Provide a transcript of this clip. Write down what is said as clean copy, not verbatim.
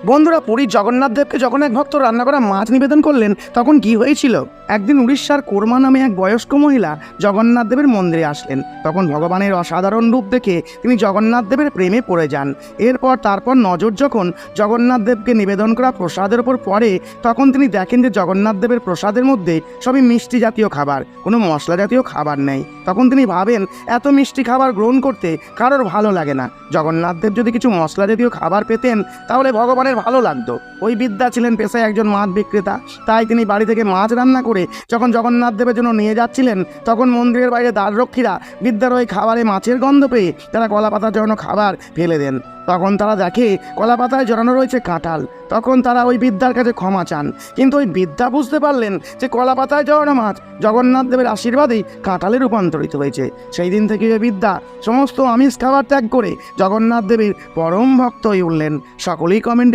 বন্ধুরা, পুরীর জগন্নাথ দেবকে যখন এক ভক্ত রান্না করা মাছ নিবেদন করলেন তখন কি হয়েছিল? একদিন উড়িষ্যার কোরমা নামে এক বয়স্ক মহিলা জগন্নাথ দেবের মন্দিরে আসলেন। তখন ভগবানের অসাধারণ রূপ দেখে তিনি জগন্নাথ দেবের প্রেমে পড়ে যান। তারপর নজর যখন জগন্নাথ দেবকে নিবেদন করা প্রসাদের ওপর পড়ে, তখন তিনি দেখেন যে জগন্নাথ দেবের প্রসাদের মধ্যে সবই মিষ্টি জাতীয় খাবার, কোনো মশলা জাতীয় খাবার নেই। তখন তিনি ভাবেন, এত মিষ্টি খাবার গ্রহণ করতে কারোর ভালো লাগে না। জগন্নাথ দেব যদি কিছু মশলা জাতীয় খাবার পেতেন তাহলে ভগবানের ভালো লাগতো। ওই বিদ্যা ছিলেন পেশায় একজন মাছ বিক্রেতা, তাই তিনি বাড়ি থেকে মাছ রান্না করে যখন জগন্নাথ দেবের জন্য নিয়ে যাচ্ছিলেন, তখন মন্দিরের বাইরে দ্বাররক্ষীরা বিদ্যার ওই খাবারে মাছের গন্ধ পেয়ে তারা কলাপাতার জড়ানো খাবার ফেলে দেন। তখন তারা দেখে কলাপাতায় জড়ানো রয়েছে কাঁঠাল। তখন তারা ওই বিদ্যার কাছে ক্ষমা চান, কিন্তু ওই বিদ্যা বুঝতে পারলেন যে কলাপাতায় জড়ানো মাছ জগন্নাথ দেবের আশীর্বাদেই কাঁঠালে রূপান্তরিত হয়েছে। সেই দিন থেকে ওই বিদ্যা সমস্ত আমিষ খাবার ত্যাগ করে জগন্নাথ দেবের পরম ভক্ত হয়ে উঠলেন। সকলেই কমেন্ট